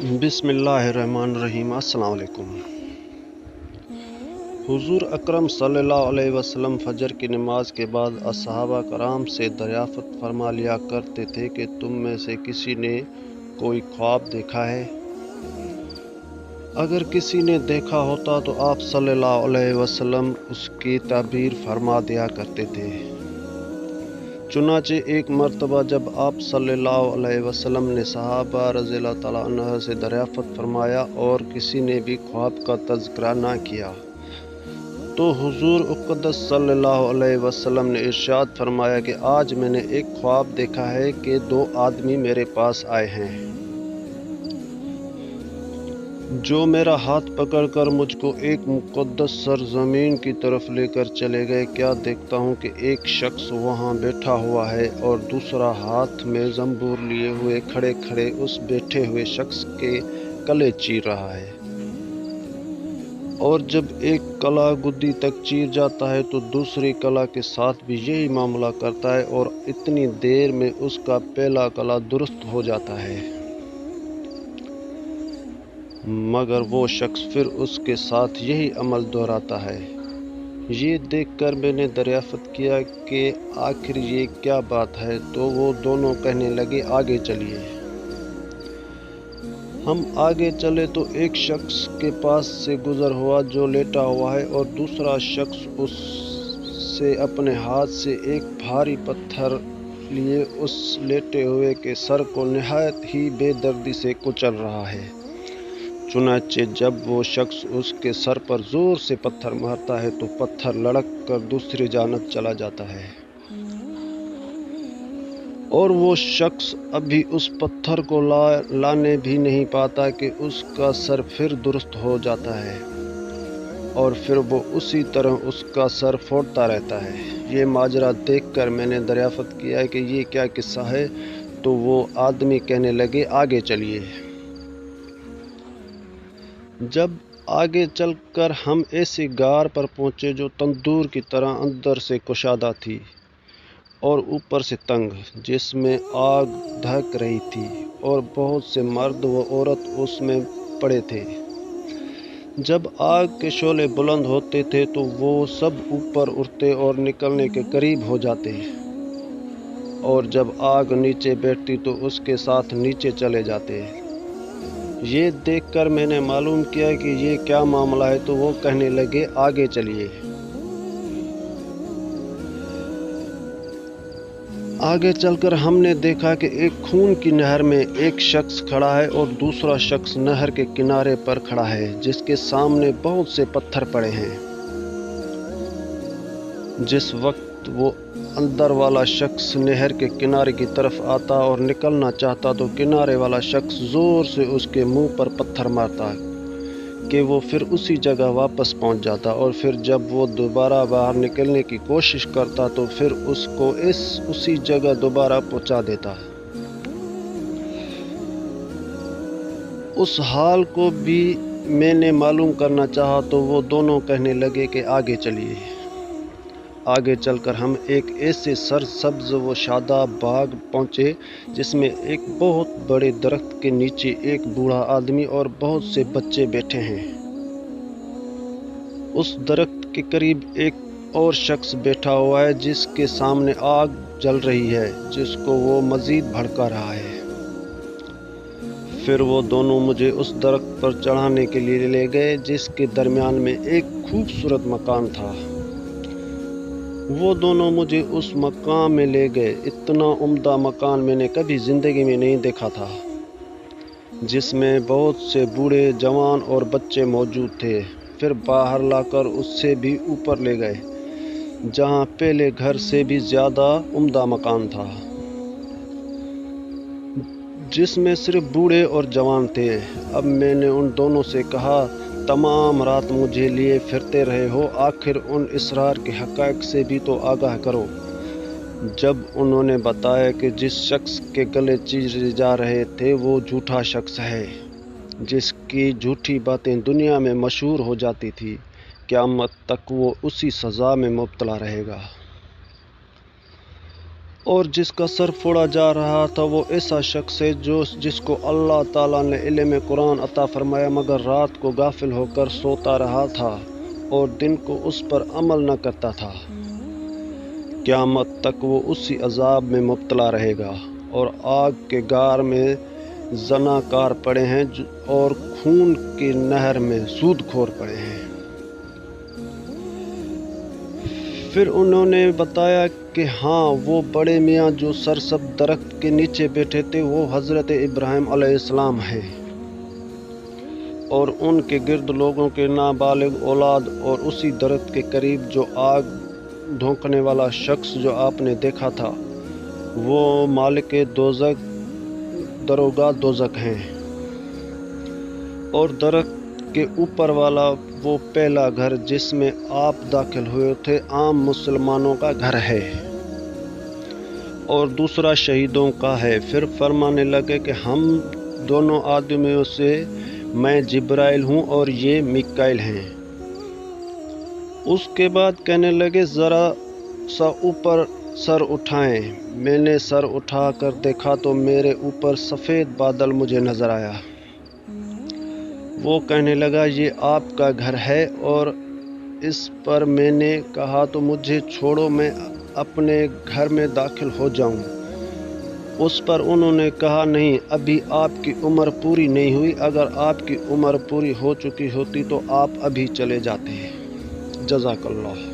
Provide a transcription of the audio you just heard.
बिस्मिल्लाहिर्रहमानिर्रहीम। अस्सलाम वालेकुम। हुजूर अकरम सल्लल्लाहु अलैहि वसल्लम फजर की नमाज के बाद असहाबा कराम से दरियाफ़त फरमा लिया करते थे कि तुम में से किसी ने कोई ख्वाब देखा है। अगर किसी ने देखा होता तो आप सल्लल्लाहु अलैहि वसल्लम उसकी ताबीर फरमा दिया करते थे। चुनाचे एक मर्तबा जब आप सल्लल्लाहु अलैहि वसल्लम ने सहाबा रज़ियल्लाहु तआला अन्हु से दरियाफ़त फरमाया और किसी ने भी ख्वाब का तज़किरा ना किया, तो हुजूर अक़दस सल्लल्लाहु अलैहि वसल्लम ने इरशाद फरमाया कि आज मैंने एक ख्वाब देखा है कि दो आदमी मेरे पास आए हैं, जो मेरा हाथ पकड़कर मुझको एक मुक़द्दस सरज़मीन की तरफ लेकर चले गए। क्या देखता हूँ कि एक शख्स वहाँ बैठा हुआ है और दूसरा हाथ में ज़ंबूर लिए हुए खड़े खड़े उस बैठे हुए शख्स के कले चीर रहा है, और जब एक कला गुद्दी तक चीर जाता है तो दूसरी कला के साथ भी यही मामला करता है, और इतनी देर में उसका पहला कला दुरुस्त हो जाता है, मगर वो शख्स फिर उसके साथ यही अमल दोहराता है। ये देखकर मैंने दरियाफ़त किया कि आखिर ये क्या बात है, तो वो दोनों कहने लगे, आगे चलिए। हम आगे चले तो एक शख्स के पास से गुज़र हुआ जो लेटा हुआ है, और दूसरा शख्स उससे अपने हाथ से एक भारी पत्थर लिए उस लेटे हुए के सर को निहायत ही बेदर्दी से कुचल रहा है। चुनाचे जब वो शख्स उसके सर पर ज़ोर से पत्थर मारता है तो पत्थर लड़क कर दूसरी जानब चला जाता है, और वो शख्स अभी उस पत्थर को लाने भी नहीं पाता कि उसका सर फिर दुरुस्त हो जाता है, और फिर वो उसी तरह उसका सर फोड़ता रहता है। ये माजरा देखकर मैंने दरियाफ़त किया कि ये क्या किस्सा है, तो वो आदमी कहने लगे, आगे चलिए। जब आगे चलकर हम ऐसी गार पर पहुँचे जो तंदूर की तरह अंदर से कुशादा थी और ऊपर से तंग, जिसमें आग धक रही थी, और बहुत से मर्द व औरत उसमें पड़े थे। जब आग के शोले बुलंद होते थे तो वो सब ऊपर उठते और निकलने के करीब हो जाते, और जब आग नीचे बैठती तो उसके साथ नीचे चले जाते। ये देखकर मैंने मालूम किया कि ये क्या मामला है, तो वो कहने लगे, आगे चलिए। आगे चलकर हमने देखा कि एक खून की नहर में एक शख्स खड़ा है और दूसरा शख्स नहर के किनारे पर खड़ा है, जिसके सामने बहुत से पत्थर पड़े हैं। जिस वक्त वो अंदर वाला शख्स नहर के किनारे की तरफ आता और निकलना चाहता तो किनारे वाला शख्स ज़ोर से उसके मुंह पर पत्थर मारता कि वो फिर उसी जगह वापस पहुंच जाता, और फिर जब वो दोबारा बाहर निकलने की कोशिश करता तो फिर उसको उसी जगह दोबारा पहुंचा देता। उस हाल को भी मैंने मालूम करना चाहा तो वो दोनों कहने लगे कि आगे चलिए। आगे चलकर हम एक ऐसे सरसब्ज़ व शादाब बाग पहुँचे जिसमें एक बहुत बड़े दरख्त के नीचे एक बूढ़ा आदमी और बहुत से बच्चे बैठे हैं। उस दरख्त के करीब एक और शख्स बैठा हुआ है जिसके सामने आग जल रही है, जिसको वो मज़ीद भड़का रहा है। फिर वो दोनों मुझे उस दरख्त पर चढ़ाने के लिए ले गए, जिसके दरमियान में एक खूबसूरत मकान था। वो दोनों मुझे उस मकान में ले गए। इतना उम्दा मकान मैंने कभी ज़िंदगी में नहीं देखा था, जिसमें बहुत से बूढ़े, जवान और बच्चे मौजूद थे। फिर बाहर लाकर उससे भी ऊपर ले गए, जहाँ पहले घर से भी ज़्यादा उम्दा मकान था, जिसमें सिर्फ बूढ़े और जवान थे। अब मैंने उन दोनों से कहा, तमाम रात मुझे लिए फिरते रहे हो, आखिर उन इसरार के हक़ाइक़ से भी तो आगाह करो। जब उन्होंने बताया कि जिस शख्स के गले चीरे जा रहे थे वो झूठा शख्स है, जिसकी झूठी बातें दुनिया में मशहूर हो जाती थी, क़यामत तक वो उसी सज़ा में मुब्तला रहेगा। اور جس کا سر پھوڑا جا رہا تھا وہ ایسا شخص ہے جس کو اللہ تعالیٰ نے علم قرآن عطا فرمایا مگر رات کو غافل ہو کر سوتا رہا تھا اور دن کو اس پر عمل نہ کرتا تھا۔ قیامت تک وہ اسی عذاب میں مبتلا رہے گا اور آگ کے غار میں زناکار پڑے ہیں اور خون کی نہر میں سود خور پڑے ہیں۔ پھر انہوں نے بتایا کہ ہاں وہ بڑے میاں جو سرسبز درخت کے نیچے بیٹھے تھے وہ حضرت ابراہیم علیہ السلام ہے، اور ان کے گرد لوگوں کے نابالغ اولاد، اور اسی درخت کے قریب جو آگ دھونکنے والا شخص جو آپ نے دیکھا تھا وہ مالک دوزخ دروگاہ دوزخ ہیں، اور درخت کے اوپر والا وہ پہلا گھر جس میں آپ داخل ہوئے تھے عام مسلمانوں کا گھر ہے، اور دوسرا شہیدوں کا ہے۔ پھر فرمانے لگے کہ ہم دونوں آدمیوں سے میں جبرائیل ہوں اور یہ میکائیل ہیں۔ اس کے بعد کہنے لگے ذرا سا اوپر سر اٹھائیں۔ میں نے سر اٹھا کر دیکھا تو میرے اوپر سفید بادل مجھے نظر آیا۔ وہ کہنے لگا یہ آپ کا گھر ہے، اور اس پر میں نے کہا تو مجھے چھوڑو میں اپنے گھر میں داخل ہو جاؤں۔ اس پر انہوں نے کہا نہیں، ابھی آپ کی عمر پوری نہیں ہوئی، اگر آپ کی عمر پوری ہو چکی ہوتی تو آپ ابھی چلے جاتے۔ جزاک اللہ۔